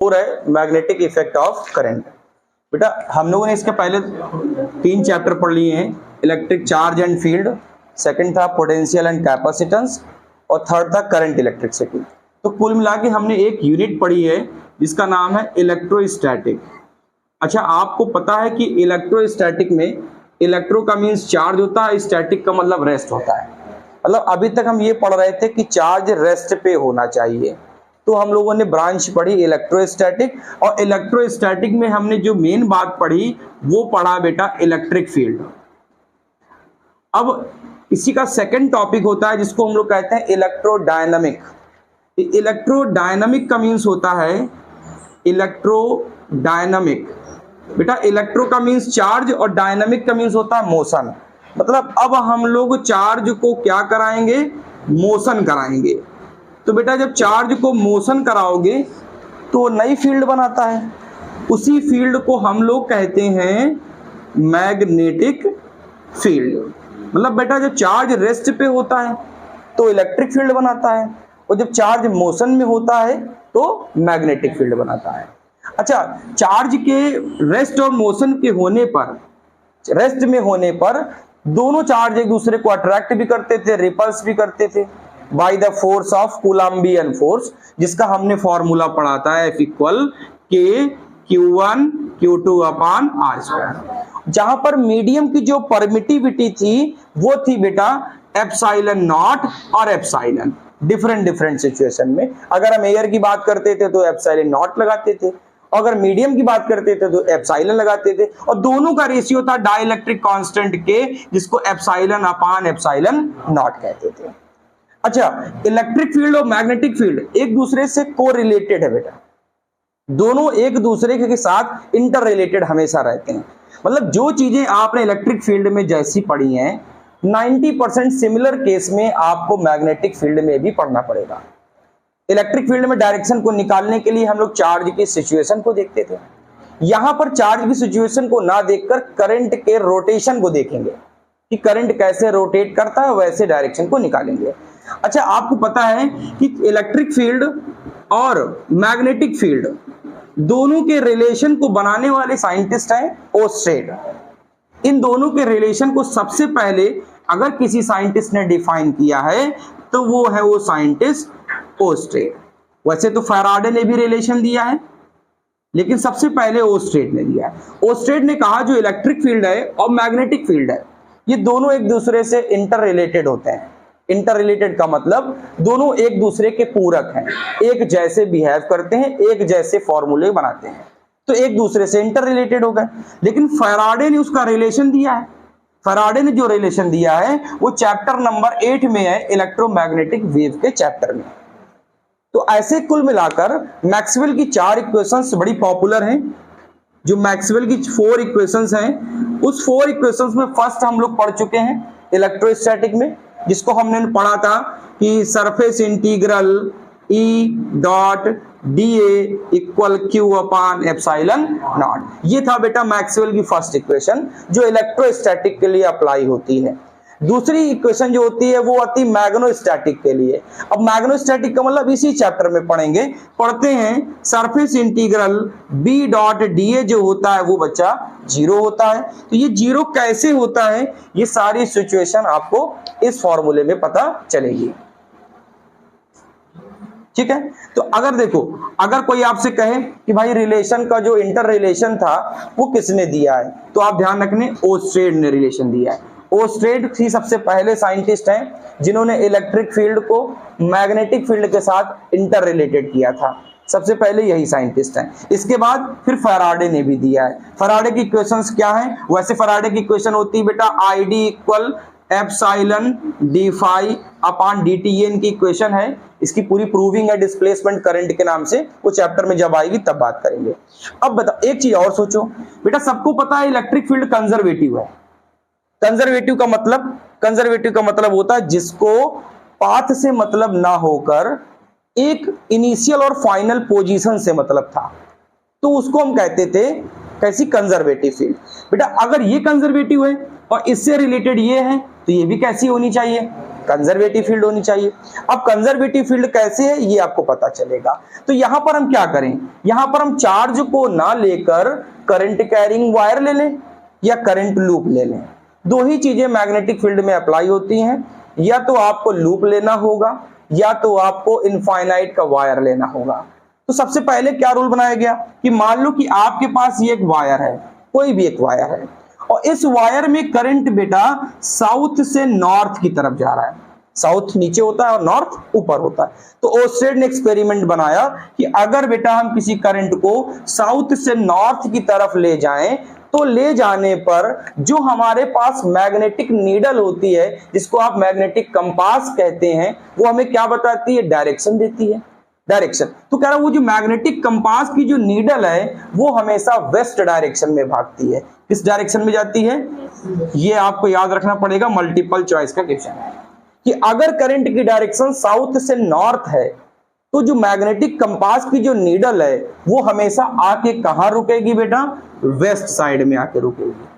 4 है magnetic effect of current. बेटा हम लोगों ने इसके पहले 3 चैप्टर पढ़ लिए हैं, electric charge and field, second था पोटेंशियल एंड कैपेसिटेंस, और थर्ड था करंट इलेक्ट्रिसिटी। तो कुल मिला के हमने एक यूनिट पढ़ी है जिसका नाम है इलेक्ट्रोस्टैटिक। अच्छा, आपको पता है कि इलेक्ट्रोस्टैटिक में इलेक्ट्रो का मीन्स चार्ज होता है, स्टैटिक का मतलब रेस्ट होता है। मतलब अभी तक हम ये पढ़ रहे थे कि चार्ज रेस्ट पे होना चाहिए, तो हम लोगों ने ब्रांच पढ़ी इलेक्ट्रोस्टैटिक, और इलेक्ट्रोस्टैटिक में हमने जो मेन बात पढ़ी वो पढ़ा बेटा इलेक्ट्रिक फील्ड। अब इसी का सेकंड टॉपिक होता है जिसको हम लोग कहते हैं इलेक्ट्रोडायनामिक। इलेक्ट्रोडायनामिक का मीन्स होता है इलेक्ट्रोडायनामिक। बेटा इलेक्ट्रो का मीन्स चार्ज और डायनामिक का मीन्स होता है मोशन। मतलब अब हम लोग चार्ज को क्या कराएंगे, मोशन कराएंगे। तो बेटा जब चार्ज को मोशन कराओगे तो नई फील्ड बनाता है, उसी फील्ड को हम लोग कहते हैं मैग्नेटिक फील्ड। मतलब बेटा जब चार्ज रेस्ट पे होता है तो इलेक्ट्रिक फील्ड बनाता है, और जब चार्ज मोशन में होता है तो मैग्नेटिक फील्ड बनाता है। अच्छा, चार्ज के रेस्ट और मोशन के होने पर, रेस्ट में होने पर दोनों चार्ज एक दूसरे को अट्रैक्ट भी करते थे, रिपल्स भी करते थे by the force of Coulombian force, जिसका हमने फॉर्मूला पढ़ा था F इक्वल के Q1 Q2 अपॉन R²। जहां पर मीडियम की जो परमिटिविटी थी वो थी बेटा एप्सिलॉन नॉट और एप्सिलॉन। डिफरेंट सिचुएशन में अगर हम एयर की बात करते थे तो एप्सिलॉन नॉट लगाते थे, अगर मीडियम की बात करते थे तो एप्सिलॉन लगाते थे, और दोनों का रेशियो था डाइलेक्ट्रिक कांस्टेंट के, जिसको एप्सिलॉन अपॉन एप्सिलॉन नॉट कहते थे। अच्छा, इलेक्ट्रिक फील्ड और मैग्नेटिक फील्ड एक दूसरे से कोरिलेटेड है बेटा, दोनों एक दूसरे के साथ इंटर रिलेटेड हमेशा रहते हैं। मतलब जो चीजें आपने इलेक्ट्रिक फील्ड में जैसी पढ़ी हैं 90% सिमिलर केस में आपको मैग्नेटिक फील्ड में भी पढ़ना पड़ेगा। इलेक्ट्रिक फील्ड में डायरेक्शन को निकालने के लिए हम लोग चार्ज की सिचुएशन को देखते थे, यहां पर चार्ज की सिचुएशन को ना देखकर करंट के रोटेशन को देखेंगे कि करंट कैसे रोटेट करता है, वैसे डायरेक्शन को निकालेंगे। अच्छा, आपको पता है कि इलेक्ट्रिक फील्ड और मैग्नेटिक फील्ड दोनों के रिलेशन को बनाने वाले साइंटिस्ट हैं ओस्टेड। इन दोनों के रिलेशन को सबसे पहले अगर किसी साइंटिस्ट ने डिफाइन किया है तो वो है वो साइंटिस्ट ओस्टेड। वैसे तो फैराडे ने भी रिलेशन दिया है, लेकिन सबसे पहले ओस्टेड ने दिया है। ओस्टेड ने कहा जो इलेक्ट्रिक फील्ड है और मैग्नेटिक फील्ड है ये दोनों एक दूसरे से इंटर रिलेटेड होते हैं। इंटर रिलेटेड का मतलब दोनों एक दूसरे के पूरक हैं, एक जैसे बिहेव करते हैं, एक जैसे फॉर्मूले बनाते हैं, तो एक दूसरे से इंटर रिलेटेड हो गए। लेकिन फैराडे ने उसका रिलेशन दिया है। फैराडे ने जो रिलेशन दिया है वो चैप्टर नंबर 8 में है, इलेक्ट्रोमैग्नेटिक वेव के चैप्टर में। तो ऐसे कुल मिलाकर मैक्सवेल की 4 इक्वेशंस बड़ी पॉपुलर हैं। जो मैक्सवेल की 4 इक्वेशंस हैं उस 4 इक्वेशंस में फर्स्ट हम लोग पढ़ चुके हैं इलेक्ट्रोस्टैटिक में, जिसको हमने पढ़ा था कि surface integral E dot dA equal Q upon epsilon not. ये था बेटा मैक्सवेल की फर्स्ट इक्वेशन जो इलेक्ट्रोस्टैटिक के लिए अप्लाई होती है। दूसरी इक्वेशन जो होती है वो आती है मैग्नेटोस्टैटिक के लिए। अब मैग्नेटोस्टैटिक का मतलब इसी चैप्टर में पढ़ते हैं surface integral B dot dA जो होता है वो बच्चा 0 होता है। तो ये 0 कैसे होता है ये सारी सिचुएशन आपको इस फॉर्मूले में पता चलेगी। ठीक है, तो अगर देखो, अगर कोई आपसे कहे कि भाई रिलेशन का जो इंटर रिलेशन था वो किसने दिया है, तो आप ध्यान रखने ओस्टेड ने रिलेशन दिया है। ओस्टेड ही सबसे पहले साइंटिस्ट हैं जिन्होंने इलेक्ट्रिक फील्ड को मैग्नेटिक फील्ड के साथ इंटर रिलेटेड किया था। सबसे पहले यही साइंटिस्ट हैं। इसके बाद फिर फैराडे ने भी दिया है। फैराडे की इक्वेशंस क्या है? वैसे फैराडे की इक्वेशन होती है बेटा ID equal epsilon d phi upon dt, ये इनकी इक्वेशन है। इसकी पूरी प्रूविंग है डिस्प्लेसमेंट करंट के नाम से, वो चैप्टर में जब आएगी तब बात करेंगे। अब बता, एक चीज और सोचो बेटा, सबको पता है इलेक्ट्रिक फील्ड कंजर्वेटिव है। कंजर्वेटिव का मतलब होता है जिसको पाथ से मतलब ना होकर एक इनिशियल और फाइनल पोजीशन से मतलब था, तो उसको हम कहते थे कैसी, कंजर्वेटिव फील्ड। बेटा अगर ये कंजर्वेटिव है और इससे रिलेटेड ये है तो ये भी कैसी होनी चाहिए, कंजर्वेटिव फील्ड होनी चाहिए। अब कंजर्वेटिव फील्ड कैसे है ये आपको पता चलेगा। तो यहां पर हम क्या करें, यहां पर हम चार्ज को ना लेकर करंट कैरिंग वायर ले लें या करंट लूप ले लें। दो ही चीजें मैग्नेटिक फील्ड में अप्लाई होती हैं, या तो आपको लूप लेना होगा या तो आपको इनफाइनाइट का वायर लेना होगा। तो सबसे पहले क्या रूल बनाया गया कि मान लो कि आपके पास ये एक वायर है, कोई भी एक वायर है, और इस वायर में करंट बेटा साउथ से नॉर्थ की तरफ जा रहा है। साउथ नीचे होता है और नॉर्थ ऊपर होता है। तो ओस्टेड ने एक्सपेरिमेंट बनाया कि अगर बेटा हम किसी करंट को साउथ से नॉर्थ की तरफ ले जाएं, तो ले जाने पर जो हमारे पास मैग्नेटिक नीडल होती है, जिसको आप मैग्नेटिक कंपास कहते हैं, वो हमें क्या बताती है, डायरेक्शन देती है, डायरेक्शन। तो कह रहा वो जो मैग्नेटिक कंपास की जो नीडल है वो हमेशा वेस्ट डायरेक्शन में भागती है। किस डायरेक्शन में जाती है, ये आपको याद रखना पड़ेगा, मल्टीपल चॉइस का क्वेश्चन है कि अगर करंट की डायरेक्शन साउथ से नॉर्थ है तो जो मैग्नेटिक कंपास की जो नीडल है वो हमेशा आके कहां रुकेगी बेटा, वेस्ट साइड में आके रुकेगी।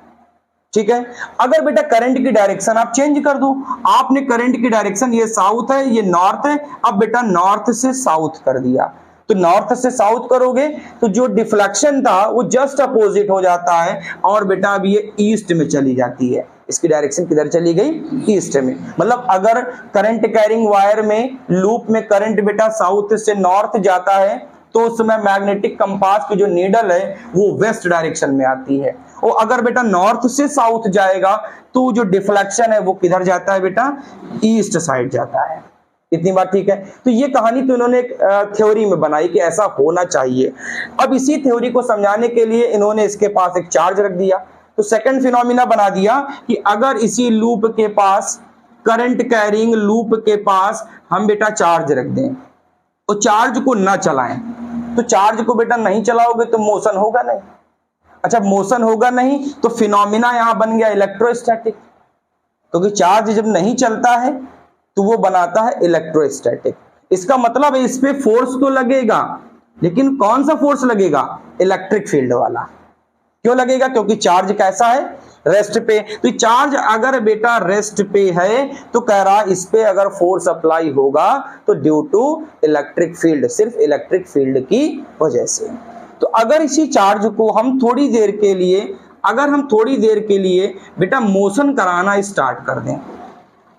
ठीक है। अगर बेटा करंट की डायरेक्शन आप चेंज कर दो, आपने करंट की डायरेक्शन ये साउथ है ये नॉर्थ है, अब बेटा नॉर्थ से साउथ कर दिया, तो नॉर्थ से साउथ करोगे तो जो डिफ्लेक्शन था वो जस्ट अपोजिट हो जाता है और बेटा अब ये ईस्ट में चली जाती है। इसकी डायरेक्शन किधर चली गई, ईस्ट में। मतलब अगर करंट कैरिंग वायर में लूप में करंट बेटा साउथ से नॉर्थ जाता है तो उस समय मैग्नेटिक कंपास की जो नीडल है वो वेस्ट डायरेक्शन में आती है, और अगर बेटा नॉर्थ से साउथ जाएगा तो जो डिफ्लेक्शन है वो किधर जाता है बेटा, ईस्ट साइड जाता है। इतनी बात ठीक है। तो ये कहानी तो इन्होंने एक थ्योरी में बनाई कि ऐसा होना चाहिए। अब इसी थ्योरी को समझाने के लिए इन्होंने इसके पास एक चार्ज रख दिया, तो सेकंड फिनोमिना बना दिया कि अगर इसी लूप के पास, करंट कैरिंग लूप के पास हम बेटा चार्ज रख दें तो चार्ज को ना चलाएं, तो चार्ज को बेटा नहीं चलाओगे तो मोशन होगा नहीं। अच्छा, मोशन होगा नहीं तो फिनोमिना यहां बन गया इलेक्ट्रोस्टैटिक, क्योंकि चार्ज जब नहीं चलता है तो वो बनाता है इलेक्ट्रोस्टैटिक। इसका मतलब है इस पे फोर्स तो लगेगा, लेकिन कौन सा फोर्स लगेगा, इलेक्ट्रिक फील्ड वाला। क्यों लगेगा, क्योंकि चार्ज कैसा है, रेस्ट पे। तो चार्ज अगर बेटा रेस्ट पे है तो कह रहा इस पे अगर फोर्स अप्लाई होगा तो ड्यू टू इलेक्ट्रिक फील्ड, सिर्फ इलेक्ट्रिक फील्ड की वजह से। तो अगर इसी चार्ज को हम थोड़ी देर के लिए बेटा मोशन कराना स्टार्ट कर दें,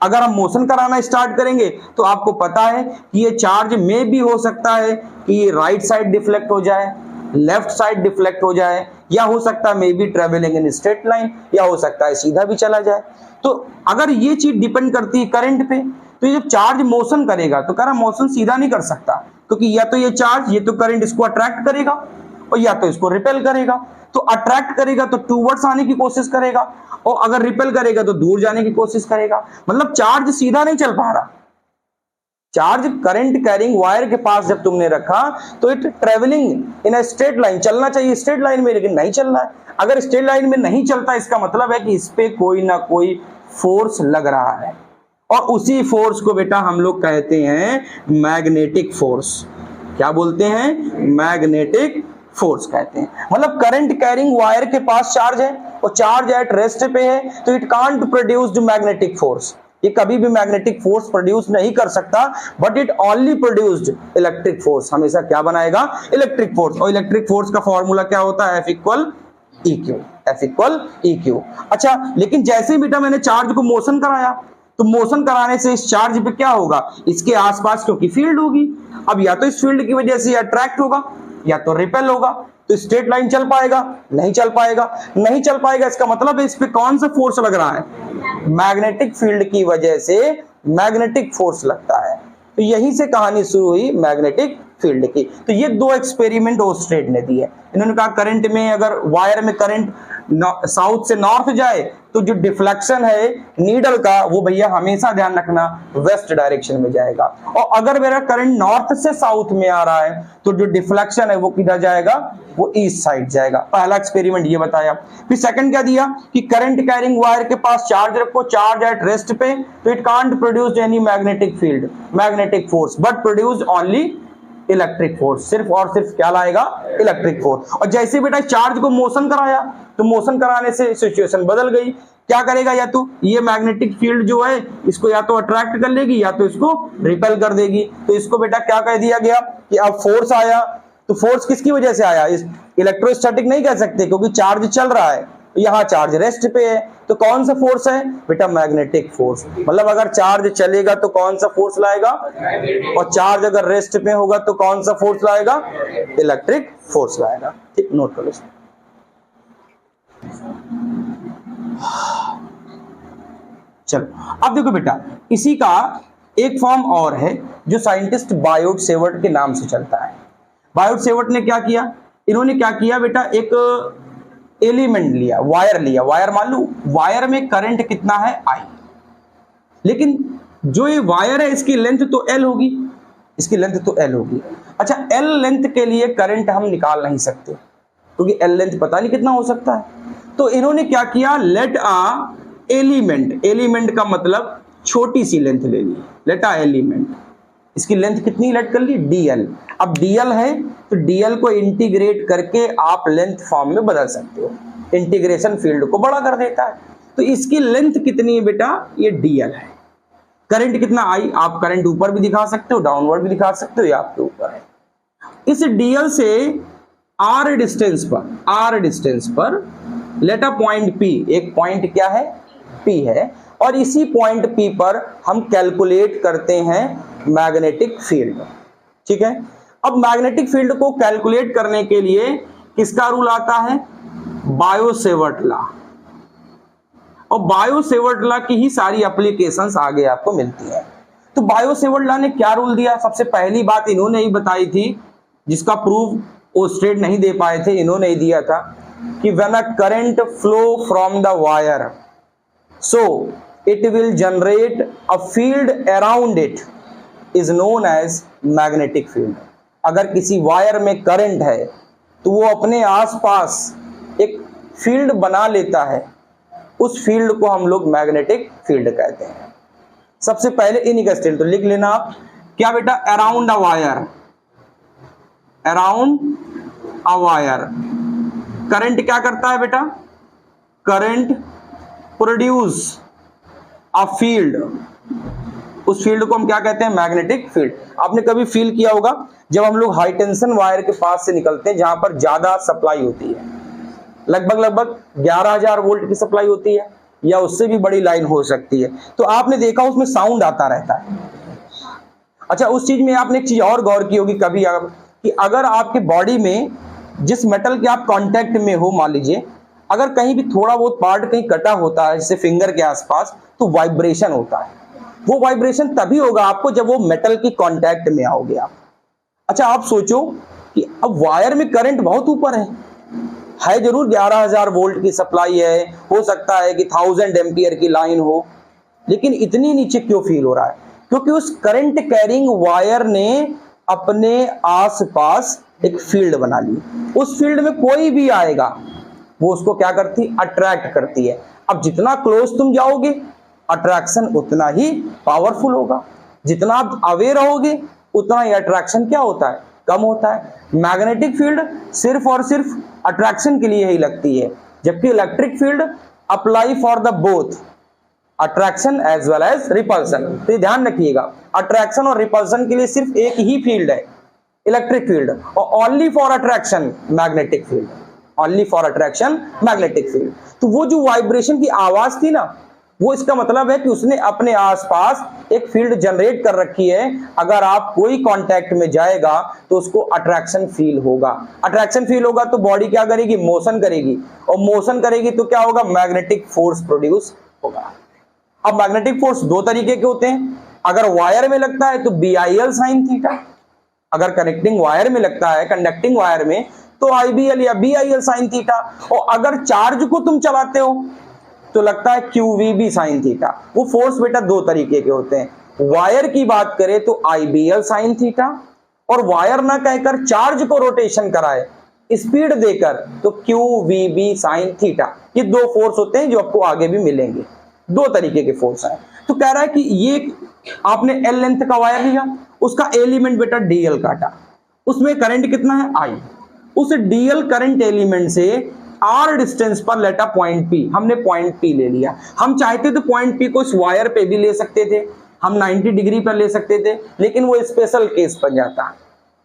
अगर हम मोशन कराना स्टार्ट करेंगे तो आपको पता है कि ये चार्ज में भी हो सकता है कि ये राइट साइड डिफ्लेक्ट हो जाए, लेफ्ट साइड डिफ्लेक्ट हो जाए, या हो सकता है may be travelling in straight line, या हो सकता है सीधा भी चला जाए। तो अगर ये चीज डिपेंड करती है करंट पे, तो ये जब चार्ज मोशन करेगा तो कह रहा मोशन सीधा नहीं कर सकता, क्योंकि या तो ये चार्ज, ये तो करंट इसको अट्रैक्ट करेगा और या तो इसको रिपेल करेगा। तो अट्रैक्ट करेगा तो टूवर्ड्स आने की कोशिश करेगा, और अगर रिपेल करेगा तो दूर जाने की कोशिश करेगा। मतलब चार्ज सीधा नहीं चल पा रहा। चार्ज करंट कैरिंग वायर के पास जब तुमने रखा तो it travelling in a straight line, चलना चाहिए स्ट्रेट लाइन में, लेकिन नहीं चल रहा है। अगर स्ट्रेट लाइन में नहीं चलता इसका मतलब है कि इस पे कोई ना कोई फोर्स लग रहा है, और उसी फोर्स को बेटा हम लोग कहते हैं मैग्नेटिक फोर्स। क्या बोलते हैं, मैग्नेटिक फोर्स कहते हैं। मतलब करंट कैरिंग वायर के पास चार्ज है और चार्ज एट रेस्ट पे है, तो it can't produce magnetic force, ये कभी भी मैग्नेटिक फोर्स प्रोड्यूस नहीं कर सकता, but it only produced electric force. हमेशा क्या बनाएगा, इलेक्ट्रिक फोर्स। और इलेक्ट्रिक फोर्स का फॉर्मूला क्या होता है, F इक्वल ई क्यू। अच्छा, लेकिन जैसे बेटा मैंने चार्ज को मोशन कराया तो मोशन कराने से इस चार्ज पे क्या होगा, इसके आसपास क्योंकि फील्ड होगी, अब या तो इस फील्ड की वजह से अट्रैक्ट होगा या तो रिपेल होगा। तो स्ट्रेट लाइन चल पाएगा, नहीं चल पाएगा, नहीं चल पाएगा। इसका मतलब है इस पे कौन सा फोर्स लग रहा है, मैग्नेटिक फील्ड की वजह से मैग्नेटिक फोर्स लगता है। तो यहीं से कहानी शुरू हुई मैग्नेटिक फील्ड की। तो ये दो एक्सपेरिमेंट ओस्टेड ने दिए। इन्होंने कहा करंट में, अगर वायर में करंट साउथ से नॉर्थ जाए तो जो डिफ्लेक्शन है नीडल का वो भैया हमेशा ध्यान रखना वेस्ट डायरेक्शन में जाएगा, और अगर मेरा करंट नॉर्थ से साउथ में आ रहा है तो जो डिफ्लेक्शन है वो किधर जाएगा, वो ईस्ट साइड जाएगा। पहला एक्सपेरिमेंट ये बताया। फिर सेकंड क्या दिया कि करंट कैरिंग वायर के पास चार्ज रखो, चार्ज एट रेस्ट पे, तो it can't produce any magnetic field, magnetic force, but produce only electric force. सिर्फ और सिर्फ क्या लाएगा, इलेक्ट्रिक फोर्स। और जैसे बेटा चार्ज को मोशन कराया तो मोशन कराने से सिचुएशन बदल गई क्या करेगा, या तो ये मैग्नेटिक फील्ड जो है इसको या तो अट्रैक्ट कर लेगी या तो इसको रिपेल कर देगी। तो इसको बेटा क्या कह दिया गया कि अब फोर्स आया, तो फोर्स किसकी वजह से आया, इस इलेक्ट्रोस्टैटिक नहीं कह सकते क्योंकि चार्ज चल रहा है, यहाँ चार्ज रेस्ट पे है, तो कौन सा फोर्स है बेटा, मैग्नेटिक फोर्स। मतलब अगर चार्ज चलेगा तो कौन सा फोर्स लाएगा, और चार्ज अगर रेस्ट पे होगा तो कौन सा फोर्स लाएगा, इलेक्ट्रिक फोर्स लाएगा। ठीक, नोट कर लो। चलो अब देखो बेटा, इसी का एक फॉर्म और है जो साइंटिस्ट बायोट सेवर्ट के नाम से चलता है। बायोट सेवर्ट ने क्या किया, इन्होंने क्या किया बेटा, एक एलिमेंट लिया, वायर मान लो, वायर में करंट कितना है I, लेकिन जो ये वायर है इसकी लेंथ तो L होगी, इसकी लेंथ तो L होगी। अच्छा, L लेंथ के लिए करंट हम निकाल नहीं सकते क्योंकि L लेंथ पता नहीं कितना हो सकता है। तो इन्होंने क्या किया, लेट आ एलिमेंट, एलिमेंट का मतलब छोटी सी लेंथ ले ली, लेट आ एलिमेंट, इसकी लेंथ कितनी लेट कर ली, dl। अब dl है तो dl को इंटीग्रेट करके आप लेंथ फॉर्म में बदल सकते हो, इंटीग्रेशन फील्ड को बड़ा कर देता है। तो इसकी लेंथ कितनी है बेटा, ये dl है। करंट कितना I, आप करंट ऊपर भी दिखा सकते हो, डाउनवर्ड भी दिखा सकते हो, ये आपके ऊपर है। इस dl से r डिस्टेंस पर लेट अ पॉइंट P, एक पॉइंट क्या है, P है, और इसी पॉइंट P पर हम कैलकुलेट करते हैं मैग्नेटिक फील्ड। ठीक है, अब मैग्नेटिक फील्ड को कैलकुलेट करने के लिए किसका रूल आता है, बायो-सेवर्ट लॉ। और बायो-सेवर्ट लॉ की ही सारी एप्लीकेशंस आगे आपको मिलती हैं। तो बायो-सेवर्ट लॉ ने क्या रूल दिया, सबसे पहली बात इन्होंने ही बताई थी, जिसका प्रूफ वो स्ट्रेट नहीं दे पाए थे, इन्होंने ही दिया था कि when a current flow from the wire so it will generate a field around it is known as magnetic field। अगर किसी वायर में करंट है तो वो अपने आसपास एक फील्ड बना लेता है, उस फील्ड को हम लोग मैग्नेटिक फील्ड कहते हैं। सबसे पहले इन्हीं का स्टेट तो लिख लेना आप, क्या बेटा, around a wire, around a wire current क्या करता है बेटा, करंट प्रोड्यूस अ फील्ड, उस फील्ड को हम क्या कहते हैं, मैग्नेटिक फील्ड। आपने कभी फील किया होगा जब हम लोग हाई टेंशन वायर के पास से निकलते हैं जहां पर ज्यादा सप्लाई होती है, लगभग 11,000 वोल्ट की सप्लाई होती है या उससे भी बड़ी लाइन हो सकती है, तो आपने देखा उसमें साउंड आता रहता है। अच्छा, उस चीज में आपने एक चीज और गौर की होगी कभी, कि अगर आपके बॉडी में जिस मेटल के आप कांटेक्ट में हो, मान लीजिए अगर कहीं भी थोड़ा बहुत पार्ट कहीं कटा होता है जैसे फिंगर के आसपास, तो वाइब्रेशन होता है। वो वाइब्रेशन तभी होगा आपको जब वो मेटल की कांटेक्ट में आओगे आप। अच्छा, आप सोचो कि अब वायर में करंट बहुत ऊपर है जरूर 11,000 वोल्ट की सप्लाई है, हो सकता है कि 1000 एम्पियर की लाइन हो, लेकिन इतनी नीचे क्यों फील हो रहा है, क्योंकि उस करंट कैरिंग वायर ने अपने आसपास एक फील्ड बना ली। उस फील्ड में कोई भी आएगा वो उसको क्या करती, अट्रैक्ट करती है। अब जितना क्लोज तुम जाओगे अट्रैक्शन उतना ही पावरफुल होगा, जितना आप अवे रहोगे उतना ही अट्रैक्शन क्या होता है, कम होता है। मैग्नेटिक फील्ड सिर्फ और सिर्फ अट्रैक्शन के लिए ही लगती है, जबकि electric field apply for the both attraction as well as repulsion. तो ध्यान रखिएगा, अट्रैक्शन और रिपल्सन के लिए सिर्फ एक ही फील्ड है, इलेक्ट्रिक फील्ड, और only for attraction magnetic field, only for attraction magnetic field. तो वो जो वाइब्रेशन की आवाज थी ना, वो इसका मतलब है कि उसने अपने आसपास एक फील्ड जनरेट कर रखी है। अगर आप कोई कांटेक्ट में जाएगा तो उसको अट्रैक्शन फील होगा, अट्रैक्शन फील होगा तो बॉडी क्या करेगी, मोशन करेगी, और मोशन करेगी तो क्या होगा, मैग्नेटिक फोर्स प्रोड्यूस होगा। अब मैग्नेटिक फोर्स दो तरीके के होते हैं, अगर वायर में लगता है तो BIL sin थीटा, अगर कनेक्टिंग वायर में लगता है, कंडक्टिंग वायर में, तो IBL या BIL sin थीटा, और अगर चार्ज को तुम चलाते हो तो लगता है QVB sin थीटा। वो फोर्स बेटा दो तरीके के होते हैं, वायर की बात करें तो IBL sin थीटा, और वायर ना कहकर चार्ज को रोटेशन कराए स्पीड देकर तो QVB sin थीटा। ये दो फोर्स होते हैं जो आपको आगे भी मिलेंगे, दो तरीके के फोर्स हैं। तो कह रहा है कि ये आपने L लेंथ का वायर लिया, उसका एलिमेंट बेटा DL काटा, उसमें करंट कितना है I, उस DL करंट एलिमेंट से आर डिस्टेंस पर लेट अ पॉइंट पी, हमने पॉइंट पी ले लिया। हम चाहते तो पॉइंट पी को इस वायर पे भी ले सकते थे, हम 90 डिग्री पर ले सकते थे, लेकिन वो स्पेशल केस बन जाता,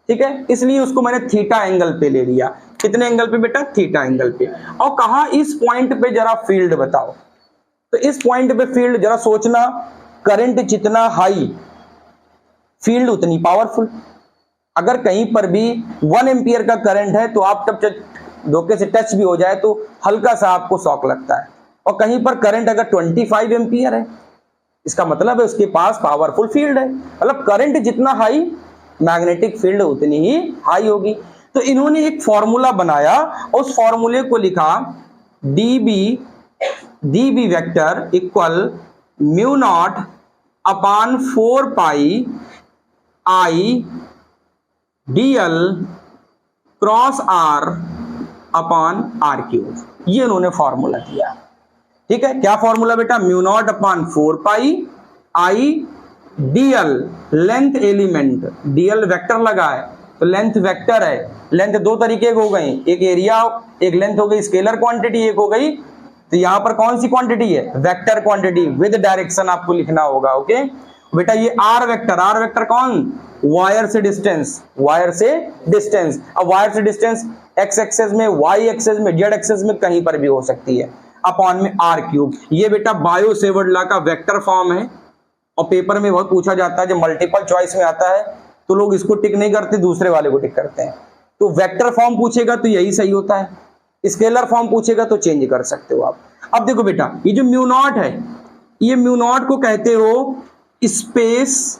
ठीक है, इसलिए उसको मैंने थीटा एंगल पे ले लिया। कितने एंगल पे बेटा? थीटा एंगल पे। और कहा इस पॉइंट पे जरा फील्ड बताओ, तो इस पॉइंट पे फील्ड जरा सोचना, करंट जितना हाई फील्ड उतनी पावरफुल। अगर कहीं पर भी 1 एम्पियर का करंट है तो आप जब धोखे से टच भी हो जाए तो हल्का सा आपको शॉक लगता है, और कहीं पर करंट अगर 25 एम्पियर है, इसका मतलब है उसके पास पावरफुल फील्ड है। मतलब करंट जितना हाई, मैग्नेटिक फील्ड उतनी ही हाई होगी। तो इन्होंने एक फॉर्मूला बनाया, उस फॉर्मूले को लिखा dB vector equal mu not upon 4 pi I dl cross r upon r cube. ये उन्होंने फॉर्मूला दिया, ठीक है। क्या फॉर्मूला बेटा? Mu not upon 4 pi I dl, length element, dl vector लगा है तो लेंथ वेक्टर है। लेंथ दो तरीके की हो गई, एक एरिया, एक लेंथ हो गई स्केलर क्वांटिटी, एक हो गई, तो यहां पर कौन सी क्वांटिटी है? वेक्टर क्वांटिटी विद डायरेक्शन आपको लिखना होगा। ओके बेटा, ये आर वेक्टर कौन? वायर से डिस्टेंस, वायर से डिस्टेंस। अब वायर से डिस्टेंस एक्स एक्सेस में, वाई एक्सेस में, जेड एक्सेस में कहीं पर भी हो सकती है, अपॉन में आर क्यूब। ये बेटा बायो सेवर्ट लॉ का वेक्टर फॉर्म है, और पेपर में बहुत पूछा जाता है। जब मल्टीपल चॉइस में आता है तो लोग इसको टिक नहीं करते, दूसरे वाले को टिक करते हैं। तो वेक्टर फॉर्म पूछेगा तो यही सही होता है, स्केलर फॉर्म पूछेगा तो चेंज कर सकते हो आप। अब देखो बेटा, ये जो म्यू नॉट है, ये म्यू नॉट को कहते हो space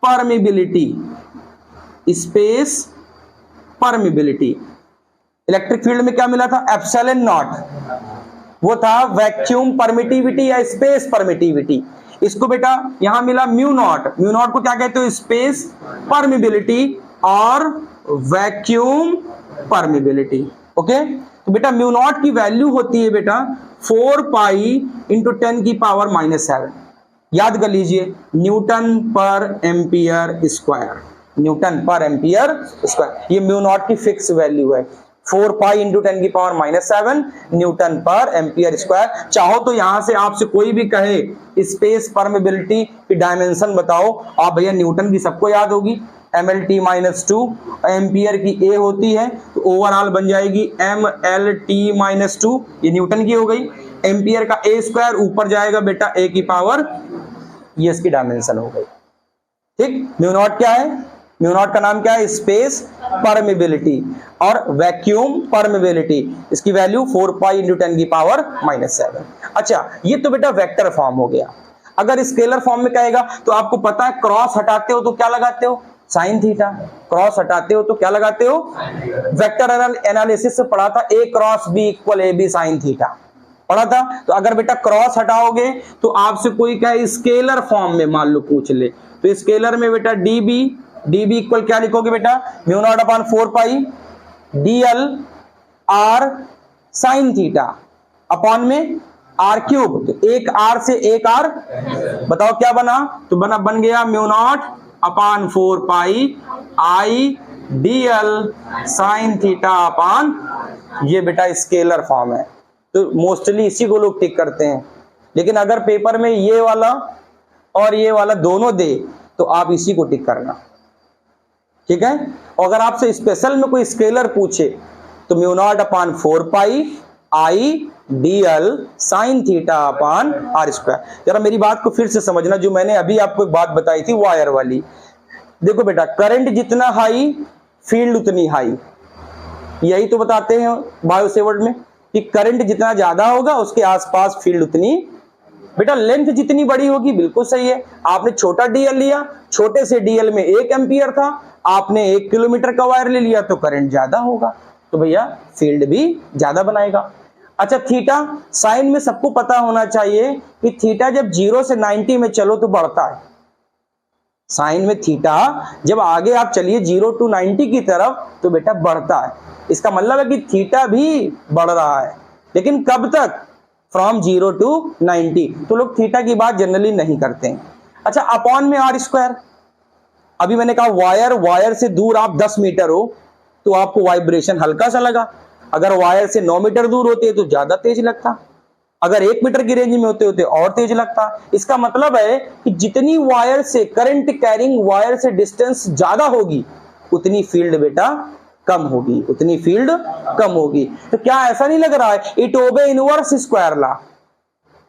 permeability, space permeability. Electric field में क्या मिला था? एप्सिलॉन नॉट, वो था वैक्यूम परमिटिविटी या स्पेस परमिटिविटी। इसको बेटा यहां मिला म्यू नॉट। म्यू नॉट को क्या कहते हो? स्पेस परमिबिलिटी और वैक्यूम परमिबिलिटी। ओके, तो बेटा म्यू नॉट की वैल्यू होती है बेटा 4 पाई इंटू 10 की पावर -7। याद कर लीजिए, न्यूटन पर एम्पियर स्क्वायर, न्यूटन पर एम्पियर स्क्वायर। ये म्यू नॉट की फिक्स वैल्यू है, 4 पाई इंटू 10 की पावर -7 न्यूटन पर एम्पियर स्क्वायर। चाहो तो यहां से आपसे कोई भी कहे स्पेस परमिबिलिटी की डायमेंशन बताओ, आप भैया न्यूटन की सबको याद होगी, MLT-2, एम्पियर की A होती है तो ओवरऑल बन जाएगी MLT-2, ये न्यूटन की हो गई। एम्पियर का A स्क्वायर ऊपर जाएगा बेटा A की पावर, ये इसकी डायमेंशन हो गई, ठीक। म्यू नॉट क्या है? म्यू नॉट का नाम क्या है? स्पेस परमिबिलिटी और वैक्यूम परमिबिलिटी। इसकी वैल्यू 4 पाई इंटू 10 की पावर -7। अच्छा, ये तो बेटा वेक्टर फॉर्म हो गया। अगर स्केलर फॉर्म में कहेगा तो आपको पता है, क्रॉस हटाते हो तो क्या लगाते हो? Sine theta. क्रॉस हटाते हो तो क्या लगाते हो? वेक्टर एनालिसिस से पढ़ा था, A cross B equal AB sine theta, पढ़ा था। तो अगर बेटा क्रॉस हटाओगे तो आपसे कोई कहे स्केलर फॉर्म में मान लो पूछ ले, तो स्केलर में बेटा dB इक्वल क्या लिखोगे बेटा? म्यू नॉट अपॉन 4 पाई dl r sine theta upon में r क्यूब। तो एक r से एक r, बताओ क्या बना? तो बन गया mu naught upon 4 pi I dl sine theta upon, ये बेटा स्केलर फॉर्म है। तो मोस्टली इसी को लोग टिक करते हैं, लेकिन अगर पेपर में ये वाला और ये वाला दोनों दे तो आप इसी को टिक करना, ठीक है। और अगर आपसे स्पेशल में कोई स्केलर पूछे तो mu naught upon 4 pi I dl sine theta upon r square. जरा मेरी बात को फिर से समझना, जो मैंने अभी आपको एक बात बताई थी वायर वाली। देखो बेटा, करंट जितना हाई फील्ड उतनी हाई, यही तो बताते हैं बायो सेवर्ट में कि करंट जितना ज्यादा होगा उसके आसपास फील्ड उतनी। बेटा लेंथ जितनी बड़ी होगी, बिल्कुल सही है। आपने छोटा डीएल लिया, छोटे से डीएल में 1 एम्पियर था, आपने 1 किलोमीटर का वायर ले लिया तो करंट ज्यादा होगा, तो भैया फील्ड भी ज्यादा बनाएगा। अच्छा, थीटा साइन में सबको पता होना चाहिए कि थीटा जब 0 से 90 में चलो तो बढ़ता है। साइन में थीटा जब आगे आप चलिए 0 to 90 की तरफ तो बेटा बढ़ता है। इसका मतलब है कि थीटा भी बढ़ रहा है, लेकिन कब तक? From 0 to 90। तो लोग थीटा की बात जनरली नहीं करते हैं। अच्छा, अपॉन में r स्क्वायर। अभी मैंने कहा वायर से दूर आप 10 मीटर हो तो आपको वाइब्रेशन हल्का सा लगा, अगर वायर से 9 मीटर दूर होते तो ज्यादा तेज लगता, अगर 1 मीटर की रेंज में होते होते और तेज लगता। इसका मतलब है कि जितनी वायर से करंट कैरिंग वायर से डिस्टेंस ज्यादा होगी उतनी फील्ड बेटा कम होगी, उतनी फील्ड कम होगी। तो क्या ऐसा नहीं लग रहा है इट ओबे इनवर्स स्क्वायर लॉ?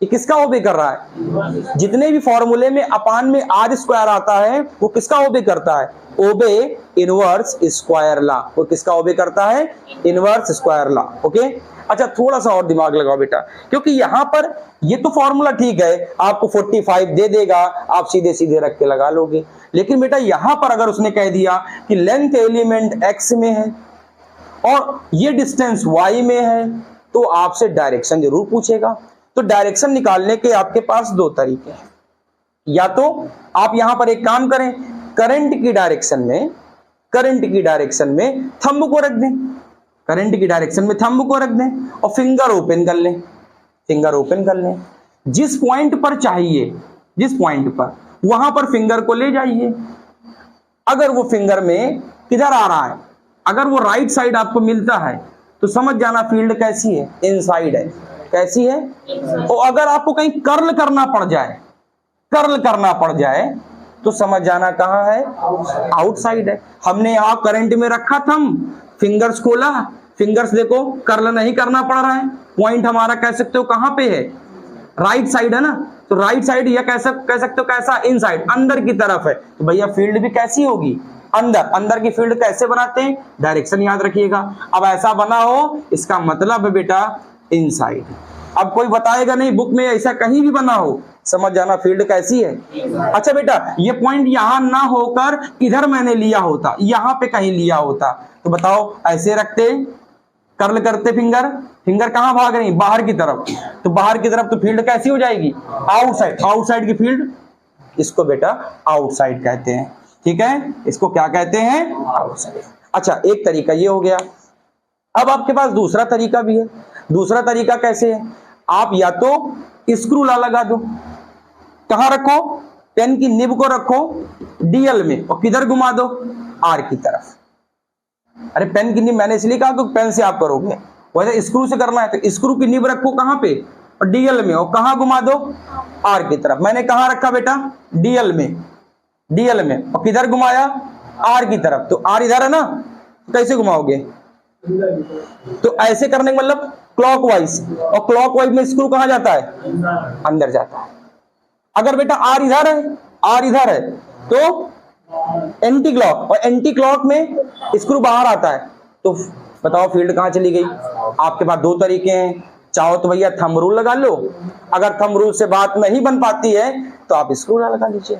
ये किसका ओबे कर रहा है? जितने भी फॉर्मूले में अपान में आर स्क्वायर आता है वो किसका ओबे करता है? ओबे इनवर्स स्क्वायर लॉ। वो किसका ओबे करता है? Inverse square law. ओके, अच्छा थोड़ा सा और दिमाग लगाओ बेटा, क्योंकि यहां पर ये तो फॉर्मूला ठीक है, आपको 45 दे देगा, आप सीधे सीधे रख के लगा लोगे। लेकिन बेटा यहां पर अगर उसने कह दिया कि लेंथ एलिमेंट एक्स में है और ये डिस्टेंस वाई में है, तो आपसे डायरेक्शन जरूर पूछेगा। तो डायरेक्शन निकालने के आपके पास दो तरीके हैं। या तो आप यहां पर एक काम करें, करंट की डायरेक्शन में थंब को रख दें, करंट की डायरेक्शन में थंब को रख दें और फिंगर ओपन कर लें। जिस पॉइंट पर चाहिए, जिस पॉइंट पर, वहां पर फिंगर को ले जाइए। अगर वो फिंगर में किधर आ रहा है, अगर वो राइट साइड आपको मिलता है तो समझ जाना फील्ड कैसी है? इनसाइड है। कैसी है? और अगर आपको कहीं कर्ल करना पड़ जाए तो समझ जाना कहां है? आउटसाइड है। हमने यहां करंट में रखा थंब, फिंगर्स खोला, फिंगर्स देखो कर्ल नहीं करना पड़ रहा है, पॉइंट हमारा कह सकते हो कहां पे है? राइट साइड है ना। तो राइट साइड या कह सकते हो कैसा? इनसाइड, अंदर की तरफ है। तो भैया फील्ड भी कैसी होगी? अंदर की फील्ड कैसे बनाते हैं? डायरेक्शन याद रखिएगा। अब ऐसा बना हो इसका मतलब है बेटा इनसाइड। अब कोई बताएगा नहीं बुक में ऐसा कहीं भी बना हो, समझ जाना फील्ड कैसी है। अच्छा बेटा ये पॉइंट यहां ना होकर इधर मैंने लिया होता, यहां पे कहीं लिया होता, तो बताओ ऐसे रखते, कर्ल करते, फिंगर कहां भाग रही? बाहर की तरफ। तो बाहर की तरफ तो फील्ड कैसी हो जाएगी? आउटसाइड की फील्ड, इसको बेटा आउटसाइड कहते हैं। ठीक है, इसको क्या कहते हैं? आउटसाइड। अच्छा एक तरीका ये हो गया। अब आपके पास दूसरा तरीका भी है। दूसरा तरीका कैसे है? आप या तो स्क्रू ला लगा दो, कहां रखो? पेन की निब को रखो डीएल में और किधर घुमा दो? आर की तरफ। अरे पेन की निब मैंने इसलिए कहा कि पेन से आप करोगे, वैसे स्क्रू से करना है तो स्क्रू की निब रखो कहां पे? और डीएल में, और कहां घुमा दो? आर की तरफ। मैंने कहां रखा बेटा? डीएल में और किधर घुमाया? आर की तरफ। तो आर इधर है ना, कैसे घुमाओगे? तो ऐसे करने का मतलब क्लॉकवाइज, और क्लॉकवाइज में स्क्रू कहां जाता है? अंदर जाता है। अगर बेटा आर इधर है तो एंटी क्लॉक, और एंटी क्लॉक में स्क्रू बाहर आता है, तो बताओ फील्ड कहां चली गई? आपके पास दो तरीके हैं, चाहो तो भैया थंब रूल लगा लो, अगर थंब रूल से बात नहीं बन पाती है तो आप स्क्रू लगा लीजिए।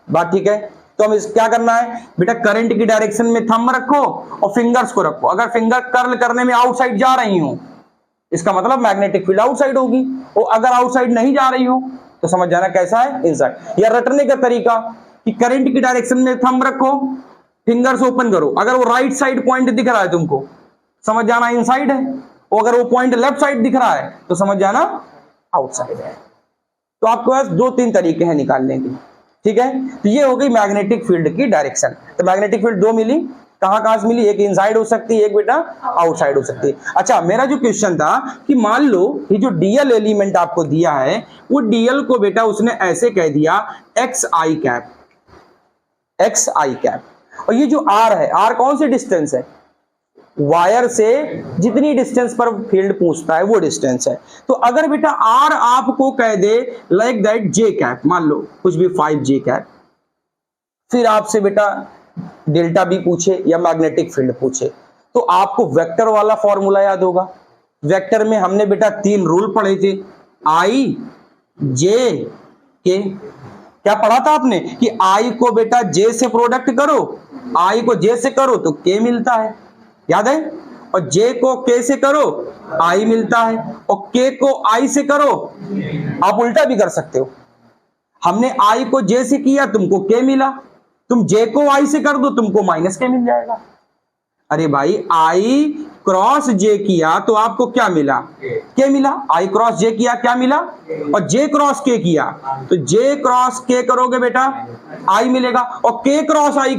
बात ठीक है? तो हम क्या करना है बेटा? करंट की डायरेक्शन में थंब रखो और फिंगर्स को रखो। अगर फिंगर कर्ल करने में आउटसाइड जा रही हो इसका मतलब मैग्नेटिक फील्ड आउटसाइड होगी, और अगर आउटसाइड नहीं जा रही हो तो समझ जाना कैसा है? इनसाइड। या रटने का तरीका कि करंट की डायरेक्शन में थंब रखो, फिंगर्स ओपन करो, अगर वो राइट साइड पॉइंट दिख रहा है तुमको समझ जाना इनसाइड है, और अगर वो पॉइंट लेफ्ट साइड दिख रहा है तो समझ जाना आउटसाइड है। तो आपके पास 2-3 तरीके हैं निकालने के। ठीक है, तो ये हो गई मैग्नेटिक फील्ड की डायरेक्शन। तो मैग्नेटिक फील्ड दो मिली, कहां से मिली? एक इनसाइड हो सकती है, एक बेटा आउटसाइड हो सकती है। अच्छा मेरा जो क्वेश्चन था कि मान लो ये जो डीएल एलिमेंट आपको दिया है वो डीएल को बेटा उसने ऐसे कह दिया एक्स आई कैप, और ये जो आर है, आर कौन सी डिस्टेंस है? वायर से जितनी डिस्टेंस पर फील्ड पूछता है वो डिस्टेंस है। तो अगर बेटा आर आपको कह they like that J cap, मान लो कुछ भी 5J कैप, फिर आपसे बेटा डेल्टा बी पूछे या मैग्नेटिक फील्ड पूछे, तो आपको वेक्टर वाला फॉर्मूला याद होगा। वेक्टर में हमने बेटा 3 रूल पढ़े थे, आई जे के। क्या पढ़ा था आपने? कि आई को बेटा जे से प्रोडक्ट करो, आई को जे से करो तो के मिलता है, याद है? और जे को के से करो आई मिलता है, और के को आई से करो, आप उल्टा भी कर सकते हो। हमने आई को जे से किया तुमको के मिला, तुम जे को आई से कर दो तुमको माइनस के मिल जाएगा। अरे भाई आई क्रॉस जे किया तो आपको क्या मिला? के मिला। आई क्रॉस जे किया क्या मिला? और जे क्रॉस के किया तो जे क्रॉस के करोगे बेटा आई मिलेगा, और के क्रॉस आई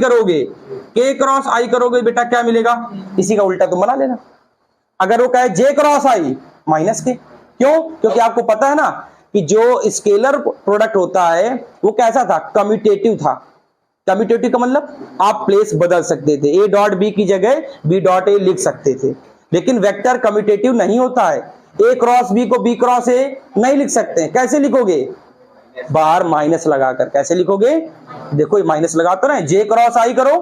करोगे बेटा क्या मिलेगा? इसी का उल्टा तुम बना लेना। अगर वो कहे जे क्रॉस आई माइनस के, क्यों? क्योंकि आपको पता है ना कि जो स्केलर प्रोडक्ट होता है वो कैसा था, कम्यूटेटिव था। कम्यूटेटिव का मतलब आप प्लेस बदल सकते थे, ए डॉट बी की जगह बी डॉट ए लिख सकते थे। लेकिन वेक्टर कम्यूटेटिव नहीं होता है, ए क्रॉस बी को बी क्रॉस ए नहीं लिख सकते। कैसे लिखोगे? बाहर माइनस लगाकर। कैसे लिखोगे? देखो माइनस लगाते ना, जे क्रॉस आई करो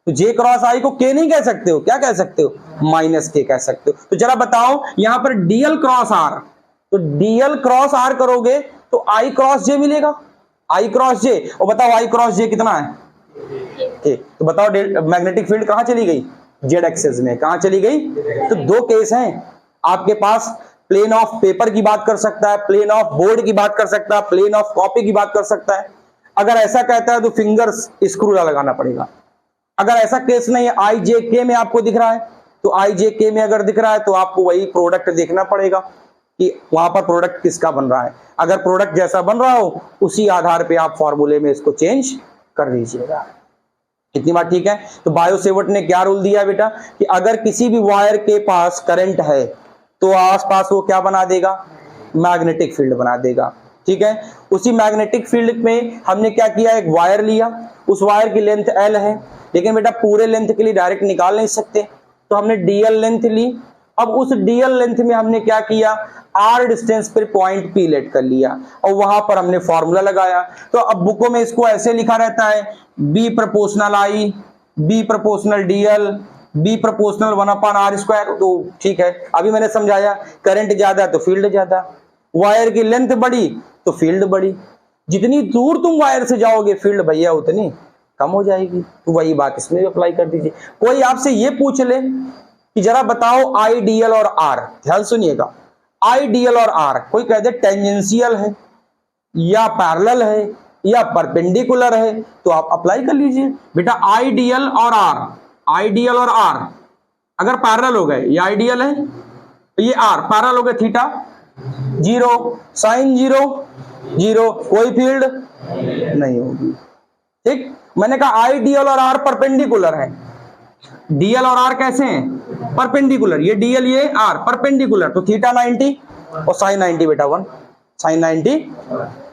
तो जे क्रॉस आई को के नहीं कह सकते हो, क्या कह सकते हो? माइनस के कह सकते हो। तो जरा बताओ यहां पर डीएल क्रॉस आर, तो डीएल क्रॉस आर करोगे तो आई क्रॉस जे मिलेगा, आई क्रॉस जे। और बताओ आई क्रॉस जे कितना है? तो बताओ मैग्नेटिक फील्ड कहां चली गई? जेड एक्सिस में। कहां चली गई? तो दो केस हैं आपके पास, प्लेन ऑफ पेपर की बात कर सकता है, प्लेन ऑफ बोर्ड की बात कर सकता है, प्लेन ऑफ कॉपी की बात कर सकता है। अगर ऐसा कहता है तो फिंगर्स स्क्रू लगाना पड़ेगा। अगर ऐसा केस नहीं है, आई जे के में आपको दिख रहा है, तो आई जे के में अगर दिख रहा है तो आपको वही प्रोडक्ट देखना पड़ेगा कि वहां पर प्रोडक्ट किसका बन रहा है। अगर प्रोडक्ट जैसा बन रहा हो उसी आधार पे आप फॉर्मूले में इसको चेंज कर लीजिएगा। इतनी बात ठीक है? तो बायो सेवर्ट ने क्या रूल दिया बेटा कि अगर किसी भी वायर के पास करंट है तो आसपास वो क्या बना देगा? मैग्नेटिक फील्ड बना देगा। ठीक है, उसी मैग्नेटिक फील्ड में हमने क्या किया, एक वायर लिया, उस वायर की लेंथ एल है, लेकिन बेटा पूरे लेंथ के लिए डायरेक्ट निकाल नहीं सकते, तो हमने डीएल लेंथ ली। अब उस डीएल लेंथ में हमने क्या किया, आर डिस्टेंस पर पॉइंट पी लेट कर लिया और वहां पर हमने फॉर्मूला लगाया। तो अब बुकों में इसको ऐसे लिखा रहता है, B proportional I, B proportional D, L प्रोपोर्शनल 1/r²। तो ठीक है, अभी मैंने समझाया, करंट ज्यादा तो फील्ड ज्यादा, वायर की लेंथ बड़ी तो फील्ड बड़ी, जितनी दूर तुम वायर से जाओगे फील्ड भैया उतनी कम हो जाएगी। तो वही बात इसमें भी अप्लाई कर दीजिए। कोई आपसे ये पूछ ले कि जरा बताओ आई डीएल और आर, ध्यान सुनिएगा, आई डीएल और आर, कोई कह दे टेंजेंशियल है या पैरेलल है या परपेंडिकुलर है, तो आप अप्लाई कर लीजिए बेटा। आई डीएल और आर, आई डीएल और आर अगर पैरेलल हो गए, ये आई डीएल है, ये आर पैरेलल हो गए, थीटा 0, साइन 0 0, कोई फील्ड नहीं होगी। ठीक, मैंने कहा आई डीएल और आर परपेंडिकुलर है। डीएल और आर कैसे हैं? परपेंडिकुलर, ये डीएल ये आर परपेंडिकुलर, तो थीटा 90 और साइन 90 बेटा 1, साइन 90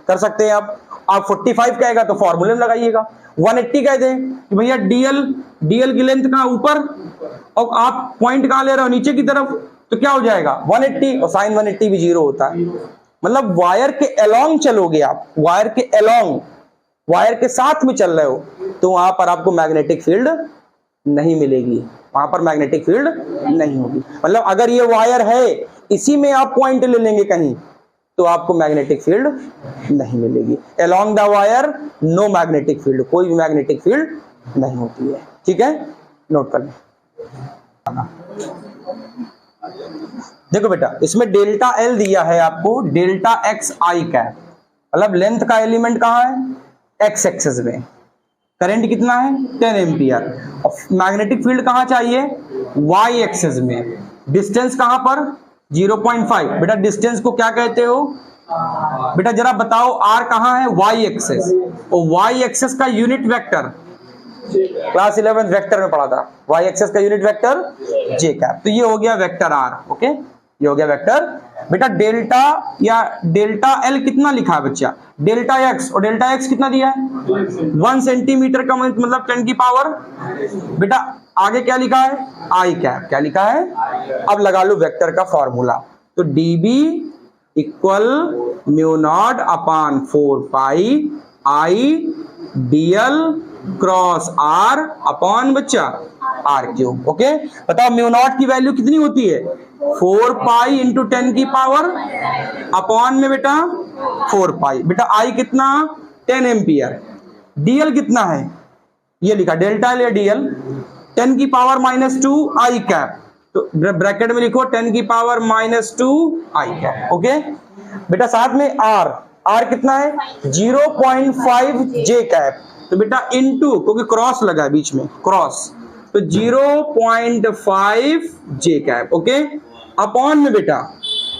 कर सकते हैं आप। 45 कहेगा तो फॉर्मूले में लगाइएगा। 180 कह दें कि भैया डीएल की लेंथ कहां? ऊपर, और आप पॉइंट कहां ले रहे हो? नीचे की तरफ, तो क्या हो जाएगा 180, और साइन 180 भी 0 होता है। मतलब वायर के अलोंग चलोगे आप, वायर के अलोंग, वायर के साथ में चल रहे हो, तो वहां पर आपको मैग्नेटिक फील्ड नहीं मिलेगी, वहां पर मैग्नेटिक फील्ड नहीं होगी। मतलब अगर ये वायर है, इसी में आप पॉइंट ले लेंगे कहीं, तो आपको मैग्नेटिक फील्ड नहीं मिलेगी। Along the wire no magnetic field, कोई भी मैग्नेटिक फील्ड नहीं होती है। ठीक है, नोट कर लें। देखो बेटा, इसमें डेल्टा एल दिया है आपको, डेल्टा एक्स आई कैप, मतलब लेंथ का एलिमेंट कहां है? एक्स एक्सिस में। करंट कितना है? 10 एम्पियर। और मैग्नेटिक फील्ड कहां चाहिए? वाई एक्सिस में। डिस्टेंस कहां पर? 0.5। बेटा डिस्टेंस को क्या कहते हो? बेटा जरा बताओ, आर कहां है? वाई एक्सिस, और वाई एक्सिस का यूनिट वेक्टर क्लास 11 वेक्टर में पढ़ा था, वाई एक्सिस का यूनिट वेक्टर जे कैप। तो ये हो गया वेक्टर आर। ओके, ये हो गया वेक्टर। बेटा डेल्टा या डेल्टा एल कितना लिखा है बच्चा? डेल्टा एक्स, और डेल्टा एक्स कितना दिया है? 1 सेंटीमीटर का मतलब 10 की पावर। बेटा आगे क्या लिखा है? I cap. क्या लिखा है? अब लगा लो वेक्टर का फॉर्मूला, तो dB equal mu not upon 4 pi I d l cross R upon बच्चा आर क्यूब। ओके, बताओ म्यू नॉट की वैल्यू कितनी होती है? 4 पाई इंटू 10 की पावर अपॉन में बेटा 4 पाई। बेटा आई कितना? 10 एम्पियर। डीएल कितना है? ये लिखा डेल्टा एल या डीएल 10 की पावर -2 आई कैप, तो ब्रैकेट में लिखो 10 की पावर -2 आई कैप। ओके बेटा, साथ में आर कितना है? 0.5 जे कैप, तो बेटा इनटू, क्योंकि क्रॉस लगा है बीच में, क्रॉस, तो 0.5 जे कैप। ओके, अपॉन में बेटा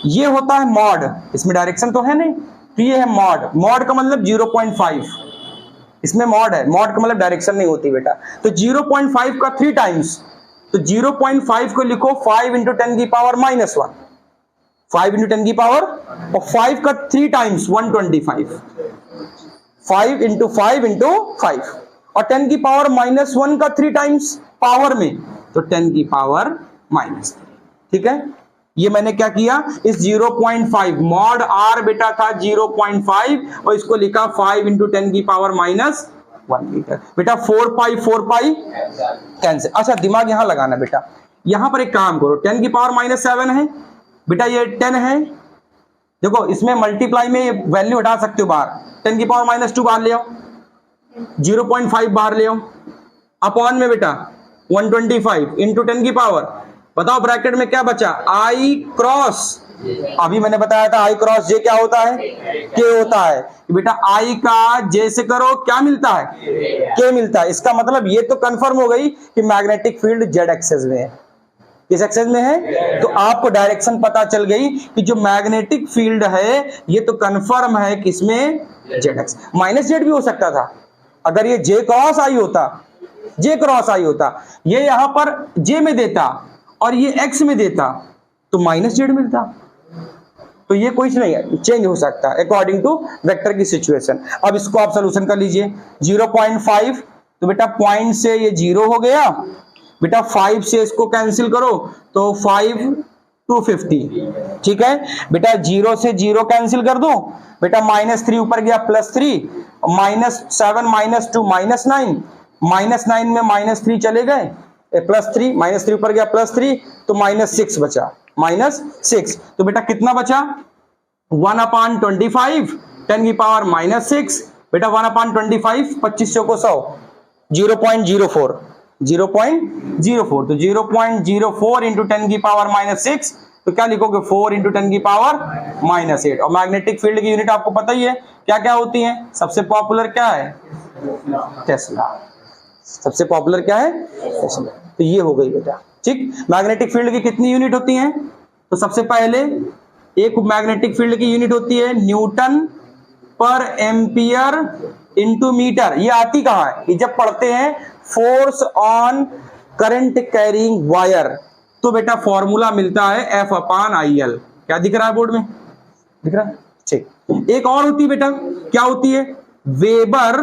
ये होता है मॉड, इसमें डायरेक्शन तो है नहीं, तो ये है मॉड। मॉड का मतलब 0.5, इसमें मॉड है, मॉड का मतलब डायरेक्शन नहीं होती बेटा, तो 0.5 का 3 टाइम्स तो 0.5 को लिखो 5 इंटू 10 की पावर -1, 5 इंटू 10 की पावर, और 5 का 3 टाइम्स 125, 5 इंटू 5 इंटू 5, और 10 की पावर -1 का 3 टाइम्स पावर में, तो 10 की पावर -3। ठीक है, ये मैंने क्या किया, इस 0.5 मॉड r बेटा था 0.5, और इसको लिखा 5 इंटू 10 की पावर -1 मीटर। बेटा 4 पाई कैंसिल। अच्छा दिमाग यहां लगाना बेटा, यहां पर एक काम करो, 10 की पावर -7 है बेटा, ये 10 है, देखो इसमें मल्टीप्लाई में वैल्यू हटा सकते हो बाहर, 10 की पावर -2 बाहर ले आओ, 0.5 बाहर ले आओ, अपॉन में बेटा 125 इंटू 10 की पावर, बताओ ब्रैकेट में क्या बचा, आई क्रॉस, अभी मैंने बताया था आई क्रॉस जे क्या होता है, के होता है। बेटा आई का जे से करो क्या मिलता है, के मिलता है। इसका मतलब ये तो कंफर्म हो गई कि मैग्नेटिक फील्ड जेड एक्सेस में है। किस एक्सेस में है, तो आपको डायरेक्शन पता चल गई कि जो मैग्नेटिक फील्ड है ये तो कंफर्म है किसमें, जेड एक्स। माइनस जेड भी हो सकता था, अगर ये जे क्रॉस आई होता, जे क्रॉस आई होता, ये यहां पर जे में देता और ये एक्स में देता तो माइनस जेड मिलता। तो ये कुछ नहीं है, चेंज हो सकता है अकॉर्डिंग टू वेक्टर की सिचुएशन। अब इसको आप सोल्यूशन कर लीजिए, 0.5 तो बेटा पॉइंट से ये 0 हो गया बेटा, 5 से इसको कैंसिल करो तो 5 250। ठीक है बेटा, 0 से 0 कैंसिल कर दो बेटा, -3 ऊपर गया +3, -7 -2 -9, -9 में -3 चले गए, +3, -3 ऊपर गया +3 तो -6 बचा, -6। तो बेटा कितना बचा, 1/25, 10 की पावर -6 बेटा, 1/25, 25 को 100, 0.04, 0.04, तो 0.04 इंटू 10 की पावर -6, तो क्या लिखोगे 4 इंटू 10 की पावर -8। और मैग्नेटिक फील्ड की यूनिट आपको पता ही है क्या क्या होती है, सबसे पॉपुलर क्या है, टेस्ला। सबसे पॉपुलर क्या है, टेस्ला। तो ये हो गई बेटा। ठीक, मैग्नेटिक फील्ड की कितनी यूनिट होती हैं, तो सबसे पहले एक मैग्नेटिक फील्ड की यूनिट होती है न्यूटन पर एम्पियर इंटू मीटर। ये आती कहां है, ये जब पढ़ते हैं force on current carrying wire, तो बेटा फॉर्मूला मिलता है F/IL। क्या दिख रहा है बोर्ड में, दिख रहा है। ठीक, एक और होती है बेटा, क्या होती है, वेबर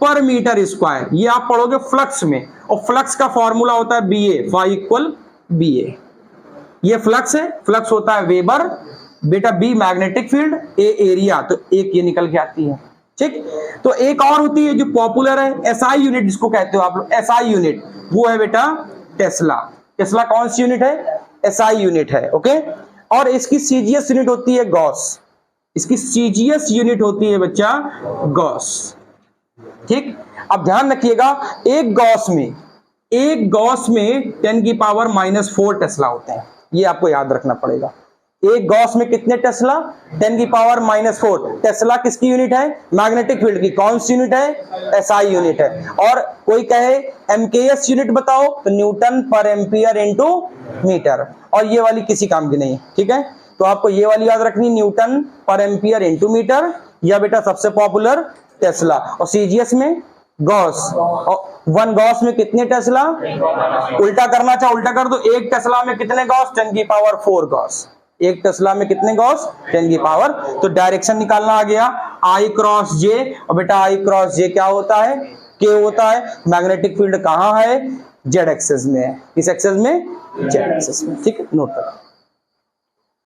पर मीटर स्क्वायर। ये आप पढ़ोगे फ्लक्स में, और फ्लक्स का फॉर्मूला होता है BA, BA। ये फ्लक्स है, फ्लक्स होता है वेबर बेटा, B magnetic field, A area, तो एक ये निकल के आती है। ठीक, तो एक और होती है जो पॉपुलर है, SI यूनिट जिसको कहते हो आप लोग, SI यूनिट, वो है बेटा टेस्ला। टेस्ला कौन सी यूनिट है, SI यूनिट है। ओके, और इसकी CGS यूनिट होती है गॉस, इसकी CGS यूनिट होती है बच्चा गॉस। ठीक, अब ध्यान रखिएगा, एक गॉस में 10 की पावर -4 टेस्ला होते हैं, ये आपको याद रखना पड़ेगा। एक गॉस में कितने टेस्ला, 10 की पावर -4। टेस्ला किसकी यूनिट है, मैग्नेटिक फील्ड की। कौन सी यूनिट है, SI यूनिट है। और कोई कहे MKS यूनिट बताओ, तो न्यूटन पर एम्पियर इंटू मीटर, और ये वाली किसी काम की नहीं। ठीक है, तो आपको ये वाली याद रखनी, न्यूटन पर एम्पियर इंटू मीटर, या बेटा सबसे पॉपुलर टेस्ला। और CGS में गॉस, और 1 गॉस में कितने टेस्ला, उल्टा करना चाहो उल्टा कर दो, एक टेस्ला में कितने गॉस, 10 की पावर 4 गॉस। एक टेस्ला में कितने गॉस, 10 की पावर। तो डायरेक्शन निकालना आ गया I क्रॉस J, और बेटा I क्रॉस J क्या होता है, K होता है। मैग्नेटिक फील्ड कहां है, जेड एक्सेस में है। इस एक्सेस में, जेड एक्सेस में। ठीक है, नोट करो।